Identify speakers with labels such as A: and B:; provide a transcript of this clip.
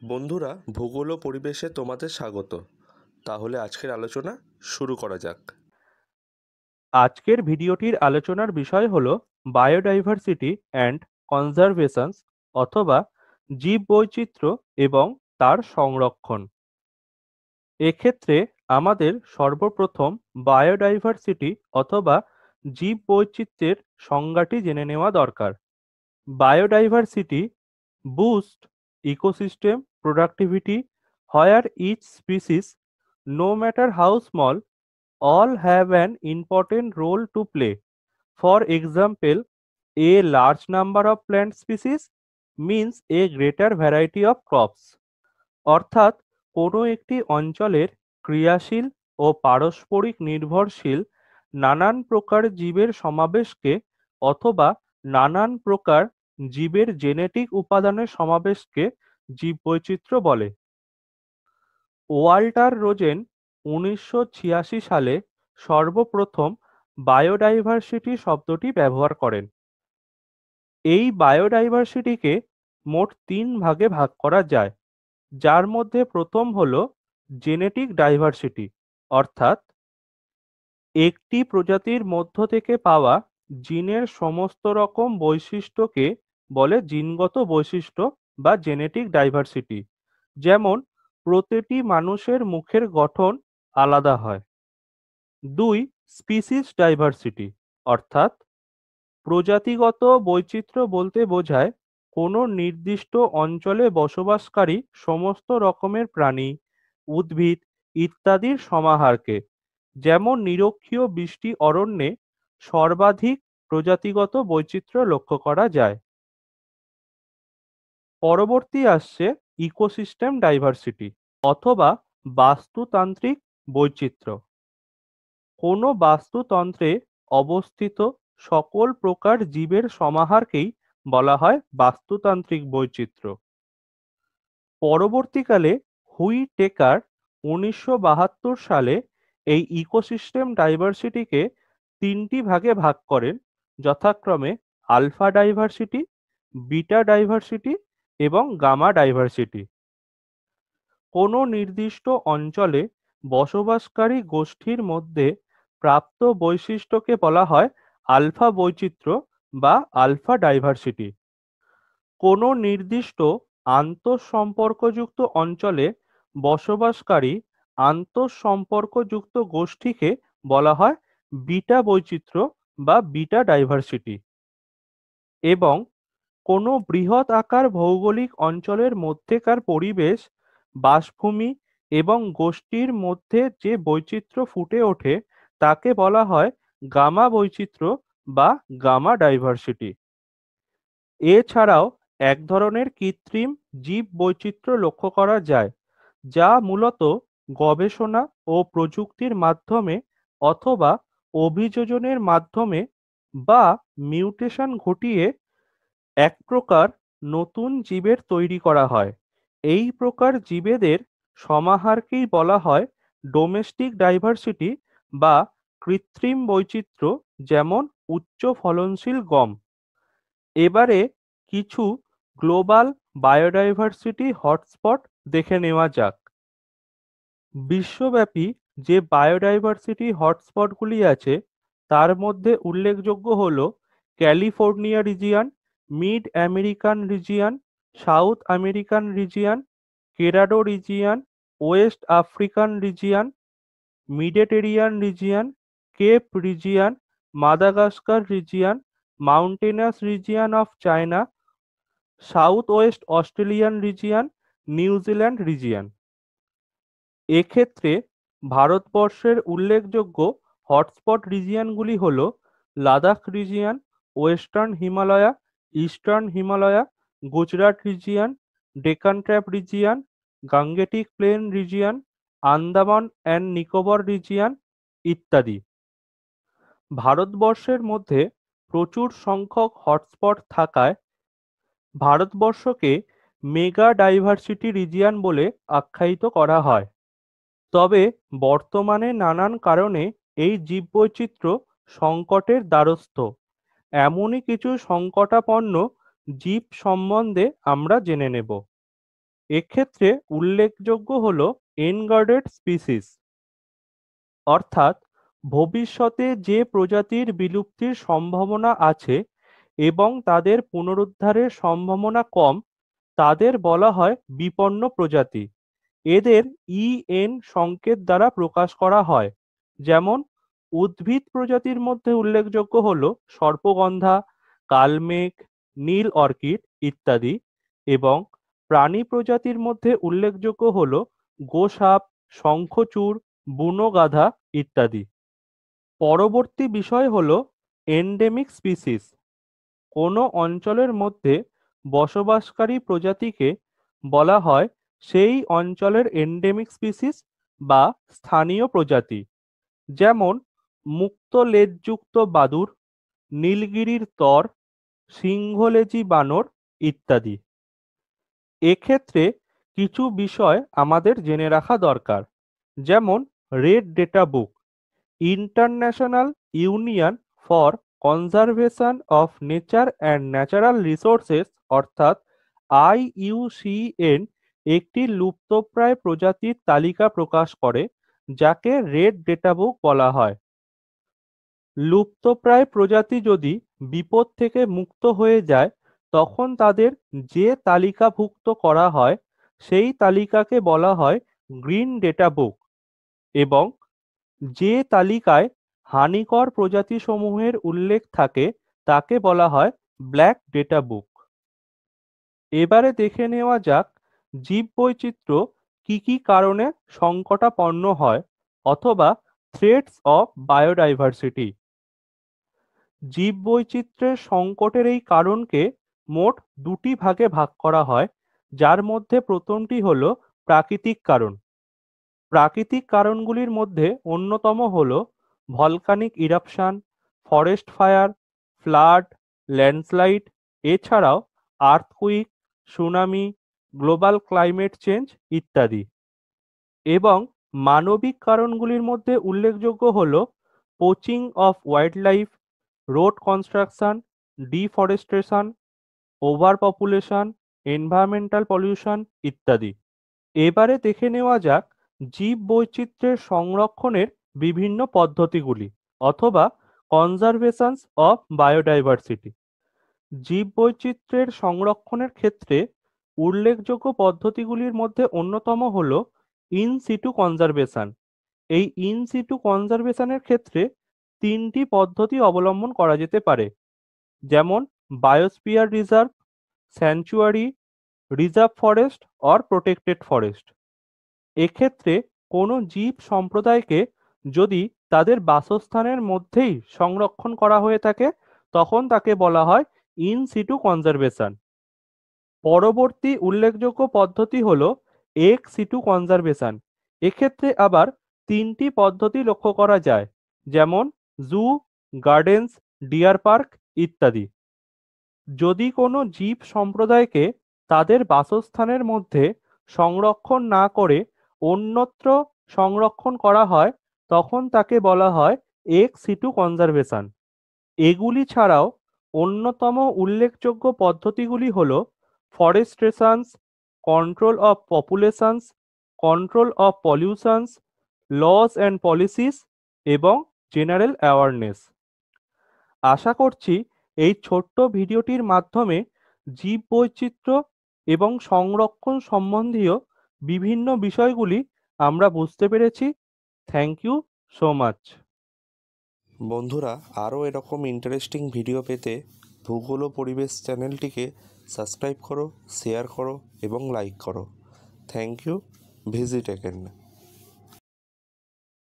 A: বন্ধুরা, ভূগোল ও পরিবেশে তোমাদের স্বাগত। তাহলে আজকের আলোচনা শুরু করা যাক।
B: আজকের ভিডিওটির আলোচনার বিষয় হল বায়োডাইভার্সিটি অ্যান্ড কনজারভেশনস অথবা জীববৈচিত্র্য এবং তার সংরক্ষণ। এক্ষেত্রে আমাদের সর্বপ্রথম বায়োডাইভার্সিটি অথবা জীববৈচিত্র্যের সংজ্ঞাটি জেনে নেওয়া দরকার। Biodiversity boost ecosystem productivity where each species, no matter how small, all have an important role to play. For example, a large number of plant species means a greater variety of crops. অর্থাৎ কোনো একটি অঞ্চলের ক্রিয়াশীল ও পারস্পরিক নির্ভরশীল নানান প্রকার জীবের সমাবেশকে অথবা নানান প্রকার জীবের জেনেটিক উপাদানের সমাবেশকে জীববৈচিত্র্য বলে। ওয়াল্টার রোজেন ১৯৮৬ সালে সর্বপ্রথম বায়োডাইভার্সিটি শব্দটি ব্যবহার করেন। এই বায়োডাইভার্সিটিকে মোট ৩ ভাগে ভাগ করা যায়, যার মধ্যে প্রথম হল জেনেটিক ডাইভার্সিটি, অর্থাৎ একটি প্রজাতির মধ্য থেকে পাওয়া জিনের সমস্ত রকম বৈশিষ্ট্যকে বলে জিনগত বৈশিষ্ট্য বা জেনেটিক ডাইভার্সিটি। যেমন প্রতিটি মানুষের মুখের গঠন আলাদা হয়। ২. স্পিসিস ডাইভার্সিটি, অর্থাৎ প্রজাতিগত বৈচিত্র্য বলতে বোঝায় কোনো নির্দিষ্ট অঞ্চলে বসবাসকারী সমস্ত রকমের প্রাণী, উদ্ভিদ ইত্যাদির সমাহারকে। যেমন নিরক্ষীয় বৃষ্টি অরণ্যে সর্বাধিক প্রজাতিগত বৈচিত্র্য লক্ষ্য করা যায়। পরবর্তী আসছে ইকোসিস্টেম ডাইভার্সিটি অথবা বাস্তুতান্ত্রিক বৈচিত্র্য। কোনো বাস্তুতন্ত্রে অবস্থিত সকল প্রকার জীবের সমাহারকেই বলা হয় বাস্তুতান্ত্রিক বৈচিত্র্য। পরবর্তীকালে হুইটেকার ১৯৭২ সালে এই ইকোসিস্টেম ডাইভার্সিটিকে ৩টি ভাগে ভাগ করেন, যথাক্রমে আলফা ডাইভার্সিটি, বিটা ডাইভার্সিটি এবং গামা ডাইভার্সিটি। কোনো নির্দিষ্ট অঞ্চলে বসবাসকারী গোষ্ঠীর মধ্যে প্রাপ্ত বৈশিষ্ট্যকে বলা হয় আলফা বৈচিত্র্য বা আলফা ডাইভার্সিটি। কোনো নির্দিষ্ট আন্তঃসম্পর্কযুক্ত অঞ্চলে বসবাসকারী আন্তঃসম্পর্কযুক্ত গোষ্ঠীকে বলা হয় বিটা বৈচিত্র্য বা বিটা ডাইভার্সিটি। এবং কোনো বৃহৎ আকার ভৌগোলিক অঞ্চলের মধ্যেকার পরিবেশ, বাসভূমি এবং গোষ্ঠীর মধ্যে যে বৈচিত্র্য ফুটে ওঠে তাকে বলা হয় গামা বৈচিত্র্য বা গামা ডাইভার্সিটি। এছাড়াও এক ধরনের কৃত্রিম জীব বৈচিত্র্য লক্ষ্য করা যায়, যা মূলত গবেষণা ও প্রযুক্তির মাধ্যমে অথবা অভিযোজনের মাধ্যমে বা মিউটেশন ঘটিয়ে এক প্রকার নতুন জীবের তৈরি করা হয়। এই প্রকার জীবেদের সমাহারকেই বলা হয় ডোমেস্টিক ডাইভার্সিটি বা কৃত্রিম বৈচিত্র্য, যেমন উচ্চ ফলনশীল গম। এবারে কিছু গ্লোবাল বায়োডাইভার্সিটি হটস্পট দেখে নেওয়া যাক। বিশ্বব্যাপী যে বায়োডাইভার্সিটি হটস্পটগুলি আছে তার মধ্যে উল্লেখযোগ্য হল California region, mid American region, south American region, Cerrado region, west African region, Mediterranean region, Cape region, Madagascar region, mountainous region of China, south west Australian region, New Zealand region. এক্ষেত্রে ভারতবর্ষের উল্লেখযোগ্য হটস্পট রিজিয়নগুলি হল Ladakh region, western Himalaya, eastern Himalaya, Gujarat region, Deccan trap region, Gangetic plain region, Andaman and Nicobar region ইত্যাদি। ভারতবর্ষের মধ্যে প্রচুর সংখ্যক হটস্পট থাকায় ভারতবর্ষকে মেগা ডাইভার্সিটি রিজিয়ন বলে আখ্যায়িত করা হয়। তবে বর্তমানে নানান কারণে এই জীববৈচিত্র্য সংকটের দ্বারস্থ। এমনই কিছু সংকটাপন্ন জীব সম্বন্ধে আমরা জেনে নেব। এক্ষেত্রে উল্লেখযোগ্য হল এনগার্ডেড স্পিসিস, অর্থাৎ ভবিষ্যতে যে প্রজাতির বিলুপ্তির সম্ভাবনা আছে এবং তাদের পুনরুদ্ধারের সম্ভাবনা কম, তাদের বলা হয় বিপন্ন প্রজাতি। এদের ইএন সংকেত দ্বারা প্রকাশ করা হয়। যেমন উদ্ভিদ প্রজাতির মধ্যে উল্লেখযোগ্য হল সর্পগন্ধা, কালমেঘ, নীল অর্কিড ইত্যাদি, এবং প্রাণী প্রজাতির মধ্যে উল্লেখযোগ্য হল গোসাপ, শঙ্খচূড়, বুনো গাধা ইত্যাদি। পরবর্তী বিষয় হল এন্ডেমিক স্পিসিস। কোনো অঞ্চলের মধ্যে বসবাসকারী প্রজাতিকে বলা হয় সেই অঞ্চলের এন্ডেমিক স্পিসিস বা স্থানীয় প্রজাতি। যেমন মুক্ত লেজযুক্ত বাদুড়, নীলগিরির তর, সিংহলেজি বানর ইত্যাদি। এক্ষেত্রে কিছু বিষয় আমাদের জেনে রাখা দরকার। যেমন red data book, international union for conservation of nature and natural resources অর্থাৎ IUCN একটি লুপ্তপ্রায় প্রজাতির তালিকা প্রকাশ করে, যাকে রেড ডেটা বুক বলা হয়। লুপ্তপ্রায় প্রজাতি যদি বিপদ থেকে মুক্ত হয়ে যায়, তখন তাদের যে তালিকাভুক্ত করা হয় সেই তালিকাকে বলা হয় গ্রিন ডেটা বুক, এবং যে তালিকায় হানিকর প্রজাতিসমূহের উল্লেখ থাকে তাকে বলা হয় ব্ল্যাক ডেটা বুক। এবারে দেখে নেওয়া যাক জীববৈচিত্র্য কি কি কারণে সংকটাপন্ন হয় অথবা থ্রেটস অফ বায়োডাইভার্সিটি। জীববৈচিত্র্যের সংকটের এই কারণকে মোট দুটি ভাগে ভাগ করা হয়, যার মধ্যে প্রথমটি হল প্রাকৃতিক কারণ। প্রাকৃতিক কারণগুলির মধ্যে অন্যতম হল volcanic eruption, forest fire, flood, landslide, এছাড়াও earthquake, tsunami, global climate change ইত্যাদি। এবং মানবিক কারণগুলির মধ্যে উল্লেখযোগ্য হল poaching of wildlife, road construction, deforestation, over population, environmental pollution ইত্যাদি। এবারে দেখে নেওয়া যাক জীববৈচিত্র্যের সংরক্ষণের বিভিন্ন পদ্ধতিগুলি অথবা কনজারভেশনস অফ বায়োডাইভার্সিটি। জীববৈচিত্র্যের সংরক্ষণের ক্ষেত্রে উল্লেখযোগ্য পদ্ধতিগুলির মধ্যে অন্যতম হল ইন সিটু কনজারভেশন। এই ইন সিটু কনজারভেশনের ক্ষেত্রে তিনটি পদ্ধতি অবলম্বন করা যেতে পারে, যেমন biosphere reserve, sanctuary, reserve forest or protected forest. এক্ষেত্রে কোনো জীব সম্প্রদায়কে যদি তাদের বাসস্থানের মধ্যেই সংরক্ষণ করা হয়ে থাকে, তখন তাকে বলা হয় ইন সিটু কনজারভেশন। পরবর্তী উল্লেখযোগ্য পদ্ধতি হল এক্স সিটু কনজারভেশন। এক্ষেত্রে আবার তিনটি পদ্ধতি লক্ষ্য করা যায়, যেমন জু, গার্ডেন্স, ডিয়ার পার্ক ইত্যাদি। যদি কোনো জীব সম্প্রদায়কে তাদের বাসস্থানের মধ্যে সংরক্ষণ না করে অন্যত্র সংরক্ষণ করা হয়, তখন তাকে বলা হয় এক্স সিটু কনজারভেশন। এগুলি ছাড়াও অন্যতম উল্লেখযোগ্য পদ্ধতিগুলি হল forestations, control of populations, control of pollutions, laws and policies এবং জেনারেল অ্যাওয়ারনেস। আশা করছি এই ছোট্ট ভিডিওটির মাধ্যমে জীববৈচিত্র্য এবং সংরক্ষণ সম্বন্ধীয় বিভিন্ন বিষয়গুলি আমরা বুঝতে পেরেছি। Thank you so much.
A: বন্ধুরা, আরও এরকম ইন্টারেস্টিং ভিডিও পেতে ভূগোল ও পরিবেশ চ্যানেলটিকে সাবস্ক্রাইব করো, শেয়ার করো এবং লাইক করো। Thank you. Visit again.